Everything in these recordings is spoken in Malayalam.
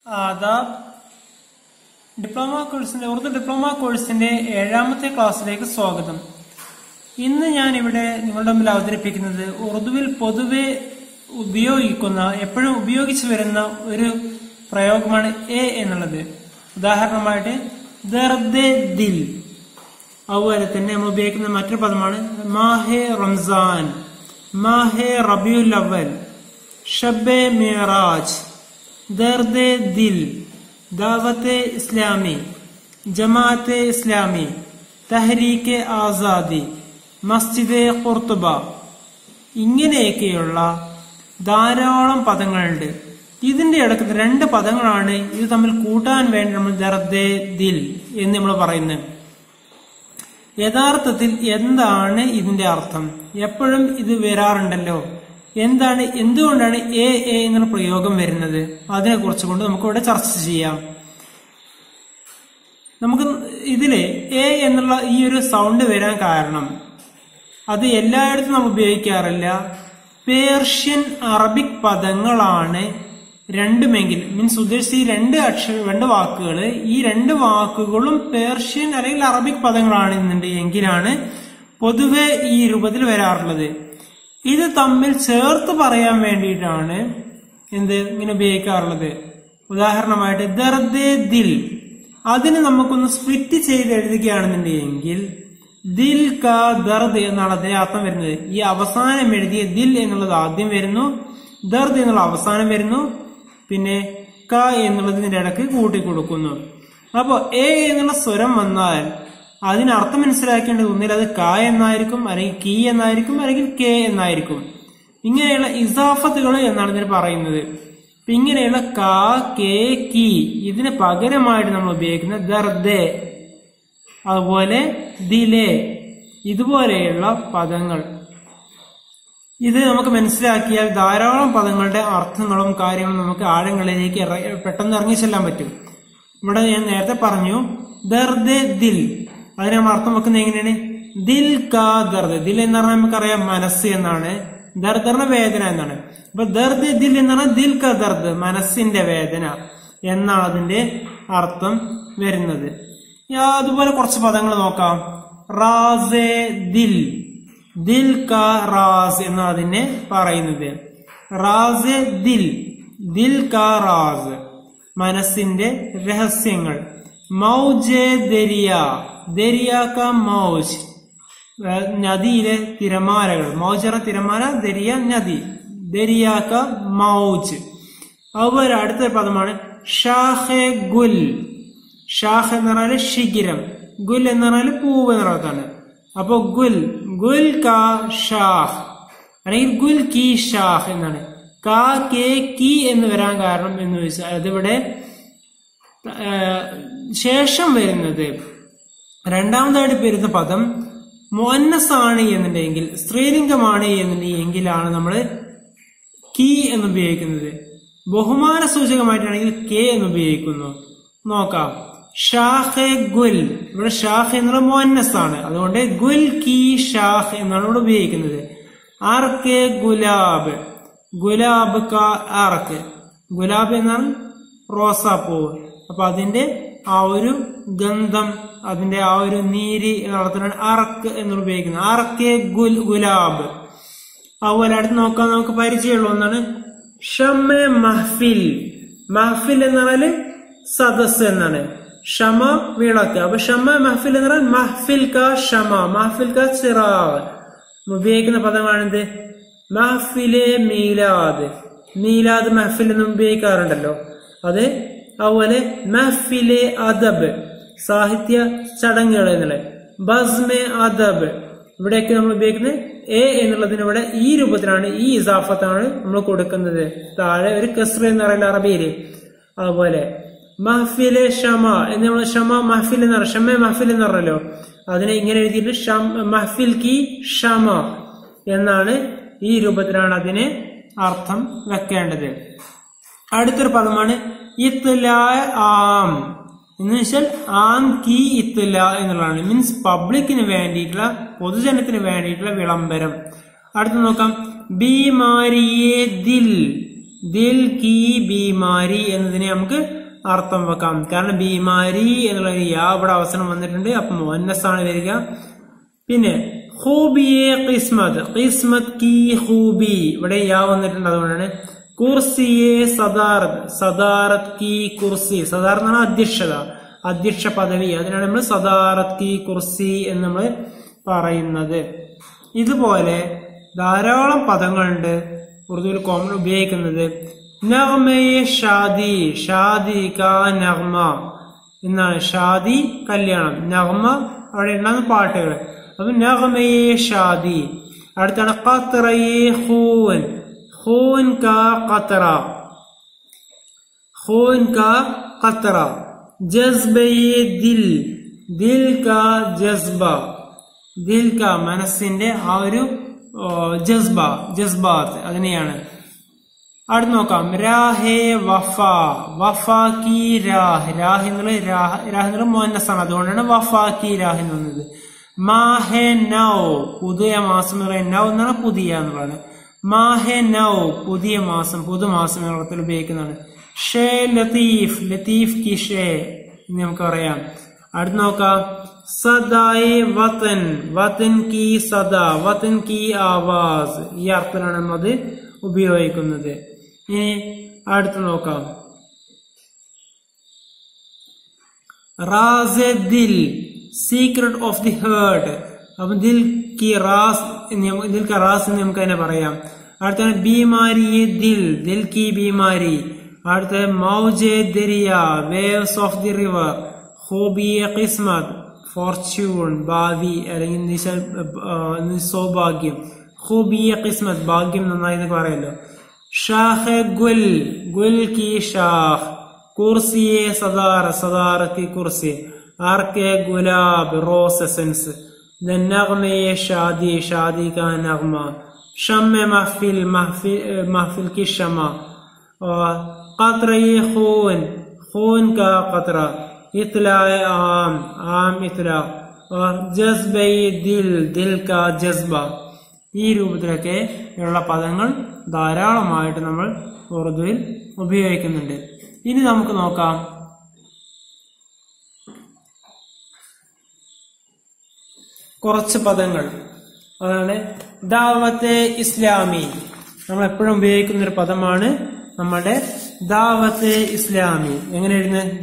ആദാബ് ഉറുദു ഡിപ്ലോമ കോഴ്സിന്റെ 7ാമത്തെ ക്ലാസ്സിലേക്ക് സ്വാഗതം. ഇന്ന് ഞാൻ ഇവിടെ നിങ്ങളുടെ മുമ്പിൽ അവതരിപ്പിക്കുന്നത് ഉറുദുവിൽ പൊതുവെ എപ്പോഴും ഉപയോഗിച്ചു വരുന്ന ഒരു പ്രയോഗമാണ് എ എന്നുള്ളത്. ഉദാഹരണമായിട്ട് ദർദെ ദിൽ. അതുപോലെ തന്നെ നമ്മൾ ഉപയോഗിക്കുന്ന മറ്റൊരു പദമാണ് മാഹെ റംസാൻ, മാഹെ റബിയുൽ അവൽ, ഷബ്ബെ മിറാജ്, ദർദെ ദിൽ, ദാവത്തെ ഇസ്ലാമി, ജമാഅത്തെ ഇസ്ലാമി, തഹരീക്കെ ആസാദി, മസ്ജിദെ ഖുർത്തുബ. ഇങ്ങനെയൊക്കെയുള്ള ധാരാളം പദങ്ങളുണ്ട്. ഇതിന്റെ ഇടയ്ക്ക് 2 പദങ്ങളാണ് ഇത് തമ്മിൽ കൂട്ടാൻ വേണ്ടി നമ്മൾ ദർദെ ദിൽ എന്ന് നമ്മൾ പറയുന്നത്. യഥാർത്ഥത്തിൽ എന്താണ് ഇതിന്റെ അർത്ഥം? എപ്പോഴും ഇത് വരാറുണ്ടല്ലോ. എന്തുകൊണ്ടാണ് എ എന്നുള്ള പ്രയോഗം വരുന്നത്? അതിനെ കുറിച്ച് കൊണ്ട് നമുക്ക് ഇവിടെ ചർച്ച ചെയ്യാം. നമുക്ക് ഇതില് എ എന്നുള്ള ഈ ഒരു സൗണ്ട് വരാൻ കാരണം അത് എല്ലായിടത്തും നമ്മൾ ഉപയോഗിക്കാറില്ല. പേർഷ്യൻ അറബിക് പദങ്ങളാണ് രണ്ടുമെങ്കിൽ ഉദ്ദേശിച്ച് ഈ 2 വാക്കുകൾ, ഈ 2 വാക്കുകളും പേർഷ്യൻ അല്ലെങ്കിൽ അറബിക് പദങ്ങളാണ് എങ്കിലാണ് പൊതുവെ ഈ രൂപത്തിൽ വരാറുള്ളത്. ഇത് തമ്മിൽ ചേർത്ത് പറയാൻ വേണ്ടിയിട്ടാണ് ഇങ്ങനെ ഉപയോഗിക്കാറുള്ളത്. ഉദാഹരണമായിട്ട് ദർദെ ദിൽ, അതിന് നമുക്കൊന്ന് സ്പ്ലിറ്റ് ചെയ്ത് എഴുതുകയാണെന്നുണ്ടെങ്കിൽ ദിൽ കാ ദർദ് എന്നാണ് അതിന്റെ അർത്ഥം വരുന്നത്. ഈ അവസാനം എഴുതിയ ദിൽ എന്നുള്ളത് ആദ്യം വരുന്നു, ദർദ് എന്നുള്ള അവസാനം വരുന്നു, പിന്നെ ക എന്നുള്ളത് ഇതിന്റെ ഇടയ്ക്ക് കൂട്ടിക്കൊടുക്കുന്നു. അപ്പോ എ എന്നുള്ള സ്വരം വന്നാൽ അതിനർത്ഥം മനസ്സിലാക്കേണ്ടത് ഒന്നിൽ അത് ക എന്നായിരിക്കും, അല്ലെങ്കിൽ കി എന്നായിരിക്കും, അല്ലെങ്കിൽ കെ എന്നായിരിക്കും. ഇങ്ങനെയുള്ള ഇസാഫത്തുകൾ എന്നാണ് ഇതിന് പറയുന്നത്. ഇങ്ങനെയുള്ള ക, കെ, കി ഇതിന് പകരമായിട്ട് നമ്മൾ ഉപയോഗിക്കുന്ന ദർദെ, അതുപോലെ ദിലെ, ഇതുപോലെയുള്ള പദങ്ങൾ. ഇത് നമുക്ക് മനസ്സിലാക്കിയാൽ ധാരാളം പദങ്ങളുടെ അർത്ഥങ്ങളും കാര്യങ്ങളും നമുക്ക് ആഴങ്ങളിലേക്ക് പെട്ടെന്ന് ഇറങ്ങി ചെല്ലാൻ പറ്റും. ഇവിടെ ഞാൻ നേരത്തെ പറഞ്ഞു ദർദെ ദിൽ, അതിന് നമ്മൾ അർത്ഥം വെക്കുന്നത് എങ്ങനെയാണ്? ദിൽ കാ ദർദ്. ദിൽ എന്ന് പറഞ്ഞാൽ നമുക്കറിയാം മനസ്സ് എന്നാണ്, ദർദ് പറഞ്ഞ വേദന എന്നാണ്. അപ്പൊ ദർദ് ദിൽ എന്ന് പറഞ്ഞാൽ ദിൽ കാ ദർദ്, മനസ്സിന്റെ വേദന എന്നാണ് അതിന്റെ അർത്ഥം വരുന്നത്. അതുപോലെ കുറച്ച് പദങ്ങൾ നോക്കാം. റാസെ ദിൽ, ദിൽ കാ റാസ് എന്നാണ് അതിനെ പറയുന്നത്. റാസെ ദിൽ, ദിൽ കാ റാസ്, മനസ്സിന്റെ രഹസ്യങ്ങൾ. മൗജെ ദരിയ, ദരിയ കാ മൗജ്, നദിയിലെ തിരമാലകൾ. മൗജറ തിരമാല, ദരിയ നദി, ദരിയ കാ മൗജ്. അതുപോലെ അടുത്ത പദമാണ് ഷാഖെ ഗുൽ. ഷാഖ് എന്ന് പറഞ്ഞാല് ശിഖിരം, ഗുൽ എന്ന് പറഞ്ഞാല് പൂവ് എന്നതാണ്. അപ്പൊ ഗുൽ, ഗുൽ കാ ഷാഖ് അല്ലെങ്കിൽ ഗുൽ കി ഷാഖ് എന്നാണ്. കാ, കെ, കി എന്ന് വരാൻ കാരണം എന്ന് വെച്ചാൽ അതിവിടെ ശേഷം വരുന്നത് രണ്ടാമതായിട്ട് വരുന്ന പദം മുഅന്നസ് ആണ് എന്നുണ്ടെങ്കിൽ, സ്ത്രീലിംഗമാണ് എന്നുണ്ടെങ്കിലാണ് നമ്മൾ കി എന്ന് ഉപയോഗിക്കുന്നത്. ബഹുമാന സൂചകമായിട്ടാണെങ്കിൽ കെ എന്ന് ഉപയോഗിക്കുന്നു. നോക്കാം. ഷാഖെ ഗുൽ, ഇവിടെ ഷാഖ് എന്നുള്ള മുഅന്നസ് ആണ്, അതുകൊണ്ട് ഗുൽ കി ഷാഖ് എന്നാണ് ഇവിടെ ഉപയോഗിക്കുന്നത്. ആർക്കെ ഗുലാബ്, ഗുലാബ് കാ ആർക്ക്, ഗുലാബ് എന്നാൽ റോസാപ്പൂവ്. അപ്പൊ അതിന്റെ ആ ഒരു ഗന്ധം, അതിന്റെ ആ ഒരു നീര് നടത്തുന്നതാണ് അർക്ക് എന്ന് ഉപയോഗിക്കുന്നത്. ആർക്കെ ഗുൽ, ഗുലാബ്. അതുപോലെ അടുത്ത് നോക്കാൻ നമുക്ക് പരിചയമുള്ള ഒന്നാണ് ഷമ്മെ മഹ്ഫിൽ. മഹ്ഫിൽ എന്ന് പറഞ്ഞാല് സദസ് എന്നാണ്. ഷമ വിളക്ക്. അപ്പൊ ഷമ മഹ്ഫിൽ എന്ന് പറഞ്ഞാൽ മഹ്ഫിൽ കാ ഷമ, മഹ്ഫിൽ കാ ചിറാഗ്. ഉപയോഗിക്കുന്ന പദമാണിത് മഹ്ഫിലെ മീലാദ്. മീലാദ് മഹ്ഫിൽ എന്ന് ഉപയോഗിക്കാറുണ്ടല്ലോ അത്. അതുപോലെ മഹ്ഫിലെ അദബ്, സാഹിത്യ ചടങ്ങുകൾ എന്നുള്ളത്. ബസ്മെ അദബ്, ഇവിടെയൊക്കെ നമ്മൾ ഉപയോഗിക്കുന്നത് എ എന്നുള്ളതിന് ഇവിടെ ഈ രൂപത്തിലാണ്, ഈ ഇസാഫത്താണ് നമ്മൾ കൊടുക്കുന്നത്. താഴെ ഒരു കസ്ര എന്ന് പറയുന്നത് അറബിയില്. അതുപോലെ മഹ്ഫിലെ ഷമ എന്ന് നമ്മൾ ഷമ മഹ്ഫിൽ എന്ന് പറഞ്ഞ ഷമ മഹ്ഫിൽ എന്ന് പറഞ്ഞല്ലോ, അതിനെ ഇങ്ങനെ എഴുതിയിട്ട് മഹ്ഫിൽ കി ഷമ എന്നാണ്, ഈ രൂപത്തിലാണ് അതിന് അർത്ഥം വെക്കേണ്ടത്. അടുത്തൊരു പദമാണ് ഇത്ലാ ആം എന്ന് വെച്ചാൽ ആം കി ഇത്ലാ എന്നുള്ളതാണ്. മീൻസ് പബ്ലിക്കിന് വേണ്ടിയിട്ടുള്ള, പൊതുജനത്തിന് വേണ്ടിയിട്ടുള്ള വിളംബരം. അടുത്ത് നോക്കാം ബീമാരിയെ ദിൽ. ദിൽ കി ബീമാരി എന്നതിനെ നമുക്ക് അർത്ഥം വെക്കാം. കാരണം ബീമാരി എന്നുള്ള ഒരു യാ ഇവിടെ അവസരം വന്നിട്ടുണ്ട്. അപ്പൊ മുഅന്നസാണ് വരിക. പിന്നെ ഖൂബിയെ ഖിസ്മത്ത്, ഖിസ്മത്ത് കി ഖൂബി ഇവിടെ യാ വന്നിട്ടുണ്ട്. അതുകൊണ്ടാണ് കുർസിയെ സദാറത്ത്, സദാറത്ത് കി കുർസി, സദാറത്ത് എന്നാണ് അധ്യക്ഷത, അധ്യക്ഷ പദവി. അതിനാണ് നമ്മൾ സദാറത്ത് കി കുർസി എന്ന് നമ്മൾ പറയുന്നത്. ഇതുപോലെ ധാരാളം പദങ്ങളുണ്ട് ഉറുദുവിൽ കോമൺ ഉപയോഗിക്കുന്നത്. നഗ്മയെ ഷാദി, ഷാദി കാ നഗ്മ എന്നാണ്. ഷാദി കല്യാണം, നഗ്മ അവിടെ ഉണ്ടാകുന്ന പാട്ടുകൾ. അപ്പൊ നഗ്മയെ ഷാദി. അടുത്താണ് ഖത്രയെ ഖൂൻ, ഖൂൻ കാ ഖത്ര, ഖൂൻ കാ ഖത്ര. ജസ്ബയെ ദിൽ, ദിൽ കാ ജസ്ബ, ദിൽ കാ മനസ്സിന്റെ ആ ഒരു ജസ്ബ, ജസ്ബാത്ത് അതിനെയാണ്. അടുത്ത് നോക്കാം. രാഹെ വഫ, വഫ കി രാഹ്, രാഹ് എന്നുള്ള മുഅന്നസാണ്. അതുകൊണ്ടാണ് വഫ കി രാഹ് എന്ന് വന്നത്. മാഹെ നൗ, പുതിയ മാസം എന്ന് പറയുന്നത് നൗ എന്നാണ്, പുതിയ എന്നുള്ളതാണ്. മാഹെ നൗ പുതിയ മാസം, പുതുമാസം എന്ന അർത്ഥത്തിൽ ഉപയോഗിക്കുന്നതാണ്. ഷേ ലത്തീഫ്, ലത്തീഫ് കി ഷേ എന്ന് നമുക്ക് പറയാം. അടുത്ത് നോക്കാം. സദായെ വതൻ, വതൻ കി സദാ, വതൻ കി ആവാസ്, ഈ അർത്ഥത്തിലാണ് നമ്മളത് ഉപയോഗിക്കുന്നത്. ഇനി അടുത്ത് നോക്കാം. റാസെ ദിൽ, സീക്രട്ട് ഓഫ് ദി ഹേർട്ട്. അപ്പൊ ദിൽ കി റാസ്, ദിൽ കാ റാസ് എന്ന് നമുക്ക് തന്നെ പറയാം. അടുത്താണ് ബീമാരി ദിൽ, ദിൽ കി ബീമാരി. അടുത്ത മൗജെ ദരിയ, വേവ്സ് ഓഫ് ദി റിവർ. ഖൂബിയെ ഖിസ്മത്ത്, ഫോർച്യൂൺ ഭാവി അല്ലെങ്കിൽ സൗഭാഗ്യം. ഖൂബിയെ ഖിസ്മത്ത് ഭാഗ്യം നന്നായി എന്നൊക്കെ പറയല്ലോ. ഷാഹെ ഗുൽ, ഗുൽ കി ഷാഹ്. കുർസിയെ സദാർ, സദാർ കി കുർസി. ആർക്കെ ഗുലാബ്, റോസ് എസൻസ്. നഗ്മയെ ഷാദി, ഷാദി കാ നഗ്മ. ഷമ്മെ മഹ്ഫിൽ, മഹ്ഫിൽ കി ഷമ. ഖത്രയെ ഖൂൻ, ഖൂൻ കാ ഖത്ര. ഇത്ലാए आम, आम इतला. और जज्बे दिल, दिल का जज्बा. ഈ രൂപത്തിലൊക്കെ ഉള്ള പദങ്ങൾ ധാരാളമായിട്ട് നമ്മൾ ഉറുദുവിൽ ഉപയോഗിക്കുന്നുണ്ട്. ഇനി നമുക്ക് നോക്കാം. കുറച്ച് പദങ്ങൾ. അതാണ് ദാവത്തെ ഇസ്ലാമി. നമ്മൾ എപ്പോഴും ഉപയോഗിക്കുന്ന ഒരു പദമാണ് നമ്മുടെ ദാവത്തെ ഇസ്ലാമി. എങ്ങനെ എഴുതുന്നത്?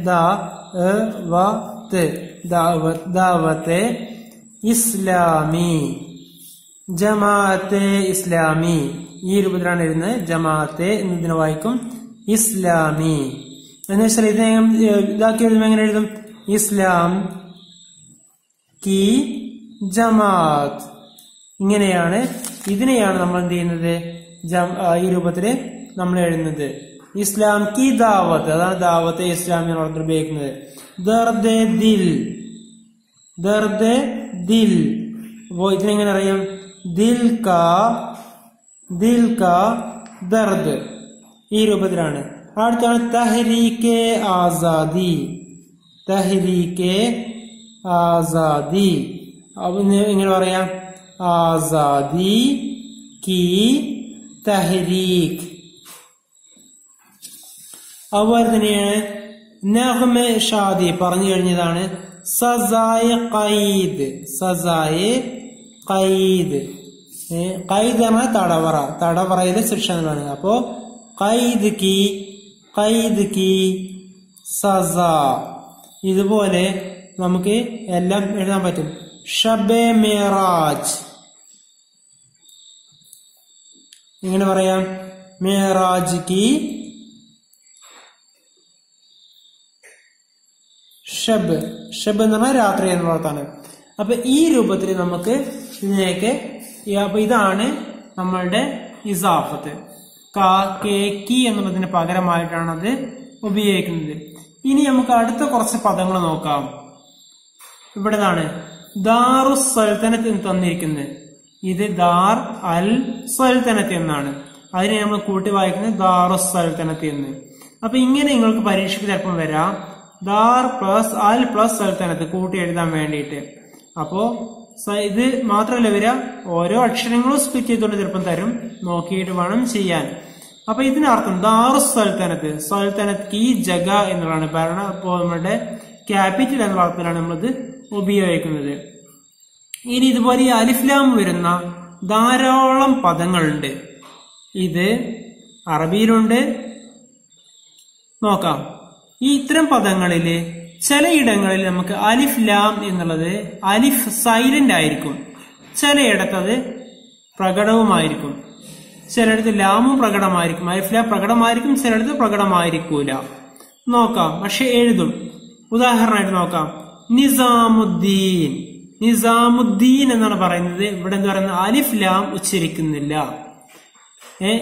ദാവത്തെ ഇസ്ലാമി. ജമാഅത്തെ ഇസ്ലാമി, ഈ രൂപത്തിലാണ് എഴുതുന്നത്. ജമാഅത്തെ എന്നതിനെ വായിക്കും ഇസ്ലാമി എന്ന് വെച്ചാൽ ഇതിനെ ഇതാക്കി എഴുതുമ്പോൾ എങ്ങനെ എഴുതും? ഇസ്ലാം കി ജമാഅത്ത്. ഇങ്ങനെയാണ്, ഇതിനെയാണ് നമ്മൾ എന്ത് ചെയ്യുന്നത്? ഈ രൂപത്തില് നമ്മൾ എഴുതുന്നത്. ഇസ്ലാം കി ദാവത്ത്, അതാണ് ദാവത്തെ ഇസ്ലാമി എന്ന് ഉപയോഗിക്കുന്നത്. ദർദെ ദിൽ, ദർദെ ദിൽ. അപ്പോ ഇതിനെങ്ങനെ അറിയാം? ദിൽ കാ ദർദ്, ഈ രൂപത്തിലാണ്. അടുത്താണ് തഹരീക്കെ ആസാദി, തഹരീക്കെ ആസാദി. അപ്പൊ ഇങ്ങനെ പറയാം, ആസാദി കി തഹരീഖ്. അതുപോലെ തന്നെയാണ് നഗ്മെ ഷാദി, പറഞ്ഞു കഴിഞ്ഞതാണ്. സസായെ ഖൈദ്, സസായെ ഖൈദ്. ഖൈദ് എന്ന തടവറ, തടവറയിലെ ശിക്ഷ എന്നാണ്. അപ്പോ ഖൈദ് കി സസ. ഇതുപോലെ നമുക്ക് എല്ലാം എഴുതാൻ പറ്റും. ഷബെ മേറാജ്, ഇങ്ങനെ പറയാം. മേറാജ് കി ഷബ്, ഷബ് എന്ന് പറഞ്ഞാൽ രാത്രി എന്നുള്ളതാണ്. അപ്പൊ ഈ രൂപത്തിൽ നമുക്ക് ഇതിനെയൊക്കെ, അപ്പൊ ഇതാണ് നമ്മളുടെ ഇസാഫത്ത്. കി എന്നുള്ളതിന് പകരമായിട്ടാണ് അത് ഉപയോഗിക്കുന്നത്. ഇനി നമുക്ക് അടുത്ത കുറച്ച് പദങ്ങൾ നോക്കാം. ഇവിടെതാണ് ദാറുസ് സൽത്തനത്ത് എന്ന് തന്നിരിക്കുന്നത്. ഇത് ദാർ അൽ സൽത്തനത്ത് എന്നാണ്. അതിനെ നമ്മൾ കൂട്ടി വായിക്കുന്നത് ദാറുസ് സൽത്തനത്ത് എന്ന്. അപ്പൊ ഇങ്ങനെ നിങ്ങൾക്ക് പരീക്ഷയ്ക്ക് ചിലപ്പം വരാം, ദാർ പ്ലസ് അൽ പ്ലസ് സൽത്തനത്ത് കൂട്ടി എഴുതാൻ വേണ്ടിയിട്ട്. അപ്പോ ഇത് മാത്രമല്ല വരിക, ഓരോ അക്ഷരങ്ങളും സ്പ്ലിറ്റ് ചെയ്തുകൊണ്ട് ചിലപ്പം തരും, നോക്കിയിട്ട് വേണം ചെയ്യാൻ. അപ്പൊ ഇതിനർത്ഥം ദാറുസ് സൽത്തനത്ത്, സൽത്തനത്ത് കി ജഗ എന്നുള്ളതാണ് ഭരണം. അപ്പോൾ നമ്മുടെ ക്യാപിറ്റൽ എന്ന വാക്കിലാണ് നമ്മളിത് ഉപയോഗിക്കുന്നത്. ഇനി ഇതുപോലെ ഈ അലിഫ്ലാം വരുന്ന ധാരാളം പദങ്ങളുണ്ട്. ഇത് അറബിയിലുണ്ട്. നോക്കാം. ഈ ഇത്തരം പദങ്ങളില് ചിലയിടങ്ങളിൽ നമുക്ക് അലിഫ് ലാം എന്നുള്ളത് അലിഫ് സൈലന്റ് ആയിരിക്കും, ചിലയിടത്ത് അത് പ്രകടവുമായിരിക്കും, ചിലയിടത്ത് ലാമും പ്രകടമായിരിക്കും, അലിഫ് ലാം പ്രകടമായിരിക്കും, ചിലയിടത്ത് പ്രകടമായിരിക്കൂല. നോക്കാം, പക്ഷെ എഴുതും. ഉദാഹരണമായിട്ട് നോക്കാം. നിസാമുദ്ദീൻ, നിസാമുദ്ദീൻ എന്നാണ് പറയുന്നത്. ഇവിടെ എന്താ പറയുന്നത്? അലിഫ് ലാം ഉച്ചരിക്കുന്നില്ല.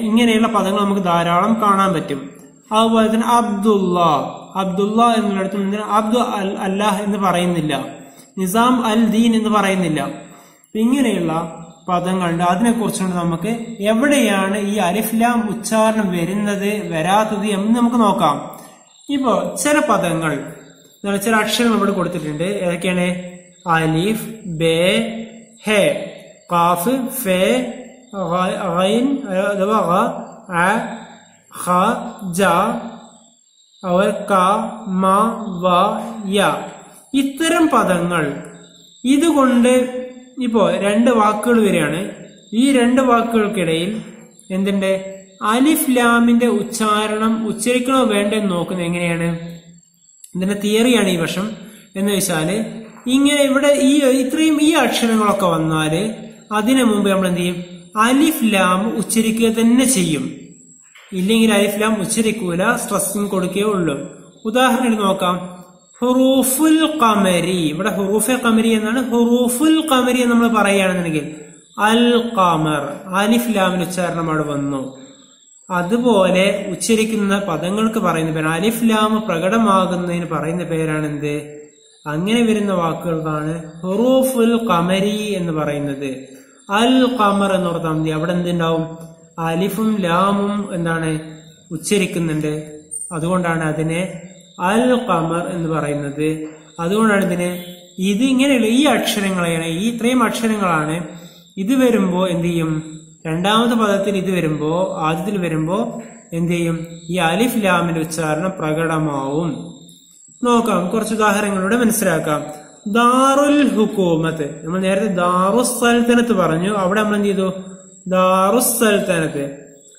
ഇങ്ങനെയുള്ള പദങ്ങൾ നമുക്ക് ധാരാളം കാണാൻ പറ്റും. അതുപോലെ തന്നെ അബ്ദുള്ള, അബ്ദുള്ള എന്നുള്ളിടത്ത് അബ്ദു അല്ലാഹ് എന്ന് പറയുന്നില്ല, നിസാം അൽ ദീൻ എന്ന് പറയുന്നില്ല. ഇങ്ങനെയുള്ള പദങ്ങളുണ്ട്. അതിനെ കുറിച്ചുകൊണ്ട് നമുക്ക് എവിടെയാണ് ഈ അലിഫ്ലാം ഉച്ചാരണം വരുന്നത് വരാത്തത് എന്ന് നമുക്ക് നോക്കാം. ഇപ്പോ ചില പദങ്ങൾ, ചില അക്ഷരങ്ങൾ ഇവിടെ കൊടുത്തിട്ടുണ്ട്. ഏതൊക്കെയാണ്? അലിഫ്, ബേ, ഹെ, ഖാഫ്, ഫെ, ഖൈൻ അഥവാ ഖ, അ, ഖ, ജ, ക, മ, വ, യ. ഇത്തരം പദങ്ങൾ ഇതുകൊണ്ട് ഇപ്പോ രണ്ട് വാക്കുകൾ വരികയാണ്. ഈ രണ്ട് വാക്കുകൾക്കിടയിൽ എന്തുണ്ട്? അലിഫ് ലാമിന്റെ ഉച്ചാരണം ഉച്ചരിക്കണോ വേണ്ടെന്ന് നോക്കുന്നത് എങ്ങനെയാണ്? ഇതിന്റെ തിയറിയാണ് ഈ വശം. എന്ന് വെച്ചാല് ഇങ്ങനെ ഇവിടെ ഇത്രയും ഈ അക്ഷരങ്ങളൊക്കെ വന്നാല് അതിനു മുമ്പ് നമ്മൾ എന്ത് ചെയ്യും? അലിഫ് ലാം ഉച്ചരിക്കുക തന്നെ ചെയ്യും. ഇല്ലെങ്കിൽ അലിഫ് ലാം ഉച്ചരിക്കൂല, സ്ട്രെസ്സിങ് കൊടുക്കുകയേ ഉള്ളൂ. ഉദാഹരണം നോക്കാം. ഹുറൂഫുൽ ഖമരി, ഇവിടെ ഹുറൂഫെ ഖമരി എന്നാണ്. ഹുറൂഫുൽ ഖമരി എന്ന് നമ്മൾ പറയുകയാണെന്നുണ്ടെങ്കിൽ അൽ ഖമർ, അലിഫ് ലാമിന്റെ ഉച്ചാരണം അവിടെ വന്നു. അതുപോലെ ഉച്ചരിക്കുന്ന പദങ്ങൾക്ക് പറയുന്ന പേരാണ്, അലിഫ് ലാം പ്രകടമാകുന്നതിന് പറയുന്ന പേരാണ് എന്ത്? അങ്ങനെ വരുന്ന വാക്കുകൾക്കാണ് ഹുറൂഫുൽ ഖമരി എന്ന് പറയുന്നത്. അൽ ഖമർ എന്ന് പറഞ്ഞാൽ മതി. അവിടെ എന്തുണ്ടാവും? അലിഫും ലാമും എന്താണ് ഉച്ചരിക്കുന്നുണ്ട്. അതുകൊണ്ടാണ് അതിനെ അൽ ഖമർ എന്ന് പറയുന്നത്. അതുകൊണ്ടാണ് ഇതിന് ഇത് ഇങ്ങനെയുള്ള ഈ അക്ഷരങ്ങളെയാണ്, ഈ ഇത്രയും അക്ഷരങ്ങളാണ്. ഇത് വരുമ്പോ എന്ത് ചെയ്യും? രണ്ടാമത്തെ പദത്തിൽ ഇത് വരുമ്പോ ആദ്യത്തിൽ വരുമ്പോ എന്ത് ചെയ്യും? ഈ അലിഫ് ലാമിന്റെ ഉച്ചാരണം പ്രകടമാവും. നോക്കാം, കുറച്ച് ഉദാഹരണങ്ങളിലൂടെ മനസ്സിലാക്കാം. ദാറുൽ ഹുക്കൂമത്ത്, നമ്മൾ നേരത്തെ ദാറുസ് സൽത്തനത്ത് പറഞ്ഞു. അവിടെ നമ്മൾ എന്ത് ചെയ്തു? ദാറുസ് സൽത്തനത്ത്.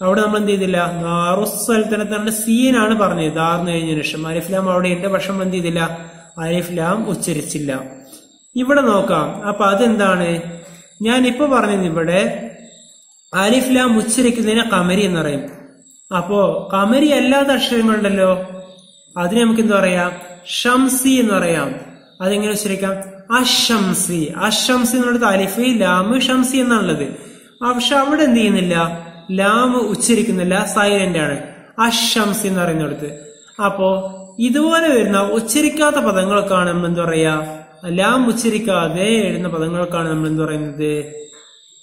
അവിടെ നമ്മൾ എന്ത് ചെയ്തില്ല? ദാറുസ് സൽത്തനത്ത് നമ്മുടെ സീനാണ് പറഞ്ഞത് ദാറിന് കഴിഞ്ഞതിന് ശേഷം. അലിഫ് ലാം അവിടെ എന്റെ പക്ഷം എന്ത് ചെയ്തില്ല? അലിഫ് ലാം ഉച്ചരിച്ചില്ല. ഇവിടെ നോക്കാം. അപ്പൊ അതെന്താണ് ഞാൻ ഇപ്പൊ പറഞ്ഞത്? ഇവിടെ അലിഫ് ലാം ഉച്ചരിക്കുന്നതിനെ ഖമരി എന്ന് പറയും. അപ്പോ ഖമരി അല്ലാത്ത അക്ഷരങ്ങളുണ്ടല്ലോ, അതിന് നമുക്ക് എന്താ പറയാം? ഷംസി എന്ന് പറയാം. അതെങ്ങനെ ഉച്ചരിക്കാം? അഷംസി. അഷംസി എന്നുള്ളത് അലിഫ് ലാമ് ഷംസി എന്നാണുള്ളത്. പക്ഷെ അവിടെ എന്ത് ചെയ്യുന്നില്ല? ലാം ഉച്ചരിക്കുന്നില്ല, സൈലന്റ് ആണ്. അഷംസി എന്ന് പറയുന്നിടത്ത്. അപ്പോ ഇതുപോലെ വരുന്ന ഉച്ചരിക്കാത്ത പദങ്ങൾക്കാണ് നമ്മൾ എന്താ പറയാ? ലാം ഉച്ചരിക്കാതെ എഴുതുന്ന പദങ്ങൾക്കാണ് നമ്മൾ എന്ത് പറയുന്നത്?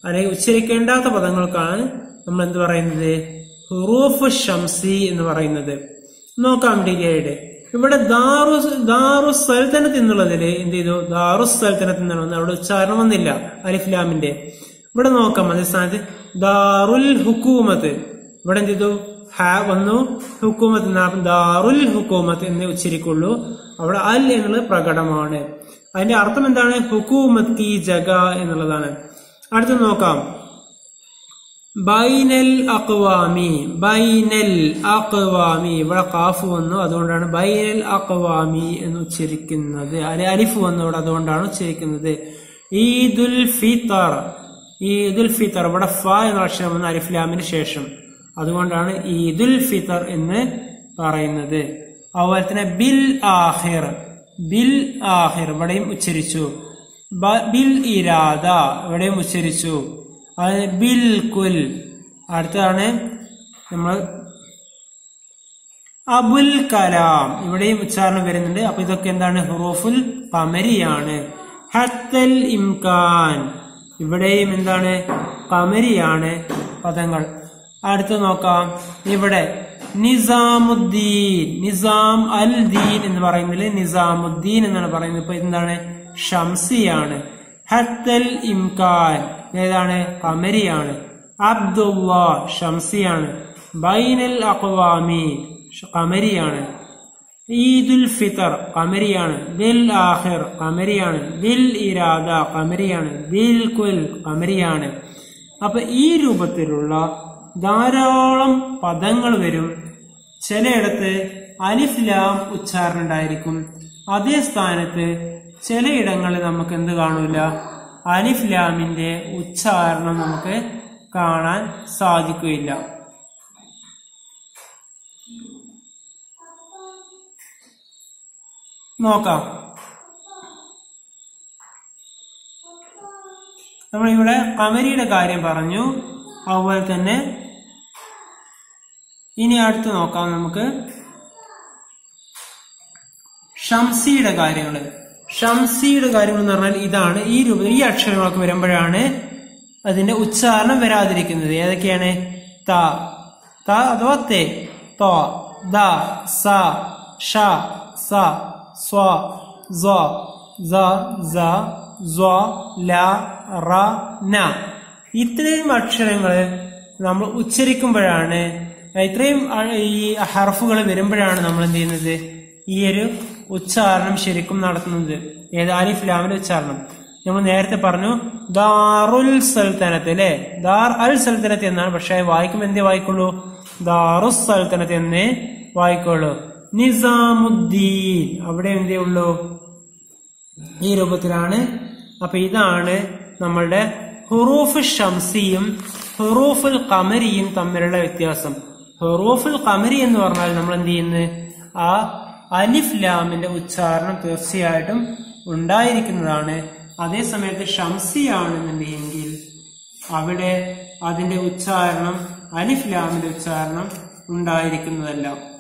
അല്ലെങ്കിൽ ഉച്ചരിക്കേണ്ടാത്ത പദങ്ങൾക്കാണ് നമ്മൾ എന്ത് പറയുന്നത്? ഹുറൂഫ് ഷംസി എന്ന് പറയുന്നത്. നോക്കാം ഡീറ്റെയിൽഡ്. ഇവിടെ ദാറുസ് സൽത്തനത്ത് എന്നുള്ളതില് എന്ത് ചെയ്തു? ദാറുസ് സൽത്തനത്ത് എന്നുള്ളത് അവിടെ ഉച്ചാരണം വന്നില്ല അലിഫ് ലാമിന്റെ. ഇവിടെ നോക്കാം, അതേ സ്ഥാനത്ത് ദാറുൽ ഹുക്കൂമത്ത്. ഇവിടെ എന്ത് ചെയ്തു? ഹ വന്നു, ഹുക്കൂമത്ത്. ദാറുൽ ഹുക്കൂമത്ത് എന്നേ ഉച്ചരിക്കുള്ളൂ. അവിടെ അൽ എന്നുള്ളത് പ്രകടമാണ്. അതിന്റെ അർത്ഥം എന്താണ്? ഹുക്കൂമത്തി ജഗ എന്നുള്ളതാണ്. അടുത്ത് നോക്കാം. ബൈനൽ അഖ്വാമി, ബൈനൽ അഖ്വാമി. ഇവിടെ ഖാഫ് വന്നു, അതുകൊണ്ടാണ് ബൈനൽ അഖ്വാമി എന്ന് ഉച്ചരിക്കുന്നത്. അലിഫ് വന്നു ഇവിടെ, അതുകൊണ്ടാണ് ഉച്ചരിക്കുന്നത്. ഈദുൽ ഫിത്തർ, ഈദുൽ ഫിത്തർ. ഇവിടെ ഫ എന്ന അക്ഷരം വന്ന് അലിഫ് ലാമിന് ശേഷം, അതുകൊണ്ടാണ് ഈദുൽ ഫിത്തർ എന്ന് പറയുന്നത്. അതുപോലെ തന്നെ ബിൽ ആഖിർ, ബിൽ ആഖിർ ഇവിടെയും ഉച്ചരിച്ചു. ബിൽ ഇരാദ ഇവിടെയും ഉച്ചരിച്ചു. ബിൽ കുൽ. അടുത്താണ് നമ്മൾ അബുൽ കലാം, ഇവിടെയും ഉച്ചാരണം വരുന്നുണ്ട്. അപ്പൊ ഇതൊക്കെ എന്താണ്? ഹുറൂഫുൽ ഖമരിയാണ്. ഹത്തൽ ഇംകാൻ, ഇവിടെയും എന്താണ്? ഖമരിയാണ് പദങ്ങൾ. അടുത്ത് നോക്കാം. ഇവിടെ നിസാമുദ്ദീൻ, നിസാം അൽ ദീൻ എന്ന് പറയുന്നില്ല, നിസാമുദ്ദീൻ എന്നാണ് പറയുന്നത്. ഇപ്പൊ എന്താണ്? ഷംസിയാണ്. ഹത്തൽ ഇംകാൻ ഏതാണ്? ഖമരിയാണ്. അബ്ദുള്ള ഷംസിയാണ്. ബൈനൽ അഖ്വാമി ഖമരിയാണ്. ഈദുൽ ഫിത്തർ ഖമരിയാണ്. ദിൽ ആഖിർ ഖമരിയാണ്. ദിൽ ഇരാദ ഖമരിയാണ്. ദിൽ കുൽ ഖമരിയാണ്. അപ്പൊ ഈ രൂപത്തിലുള്ള ധാരാളം പദങ്ങൾ വരും. ചിലയിടത്ത് അലിഫ് ലാം ഉച്ചാരണം ഉണ്ടായിരിക്കും. അതേ സ്ഥാനത്ത് ചിലയിടങ്ങളിൽ നമുക്ക് എന്ത് കാണൂല, അലിഫ് ലാമിന്റെ ഉച്ചാരണം നമുക്ക് കാണാൻ സാധിക്കുകയില്ല. നോക്കാം. നമ്മളിവിടെ ഖമരിയുടെ കാര്യം പറഞ്ഞു. അതുപോലെ തന്നെ ഇനി അടുത്ത് നോക്കാം നമുക്ക് ഷംസിയുടെ കാര്യങ്ങൾ. ഷംസിയുടെ കാര്യങ്ങൾ എന്ന് പറഞ്ഞാൽ ഇതാണ്. ഈ രൂപത്തിൽ ഈ അക്ഷരങ്ങളൊക്കെ വരുമ്പോഴാണ് അതിന്റെ ഉച്ചാരണം വരാതിരിക്കുന്നത്. ഏതൊക്കെയാണ്? ത ത അഥവാ തെ, ത, ദ, സ, ഷ, സ, സ്വ, സ, സ, സ, സ്വ, ല, റ, ന. ഇത്രയും അക്ഷരങ്ങൾ നമ്മൾ ഉച്ചരിക്കുമ്പോഴാണ്, ഇത്രയും ഈ ഹർഫുകൾ വരുമ്പോഴാണ് നമ്മൾ എന്ത് ചെയ്യുന്നത്, ഈ ഒരു ഉച്ചാരണം ശരിക്കും നടത്തുന്നത്. ഏത്? അലിഫ് ലാമിന്റെ ഉച്ചാരണം. നമ്മൾ നേരത്തെ പറഞ്ഞു ദാറുൽ സൽത്തനത്ത് അല്ലെ, ദാർ അൽ സൽത്തനത്ത് എന്നാണ്. പക്ഷെ വായിക്കുമ്പോൾ എന്തേ വായിക്കുള്ളൂ? ദാറുസ് സൽത്തനത്ത് എന്നേ വായിക്കുള്ളൂ. നിസാമുദ്ദീൻ അവിടെ എന്തേ ഉള്ളൂ? ഈ രൂപത്തിലാണ്. അപ്പൊ ഇതാണ് നമ്മളുടെ ഹുറൂഫ് ഷംസിയും ഹുറൂഫുൽ ഖമരിയും തമ്മിലുള്ള വ്യത്യാസം. ഹുറൂഫുൽ ഖമരി എന്ന് പറഞ്ഞാൽ നമ്മൾ എന്ത് ചെയ്യുന്നത്, ആ അലിഫ് ലാമിന്റെ ഉച്ചാരണം തീർച്ചയായിട്ടും ഉണ്ടായിരിക്കുന്നതാണ്. അതേ സമയത്ത് ഷംസിയാണെന്നുണ്ടെങ്കിൽ അവിടെ അതിന്റെ ഉച്ചാരണം, അലിഫ് ലാമിന്റെ ഉച്ചാരണം ഉണ്ടായിരിക്കുന്നതല്ല.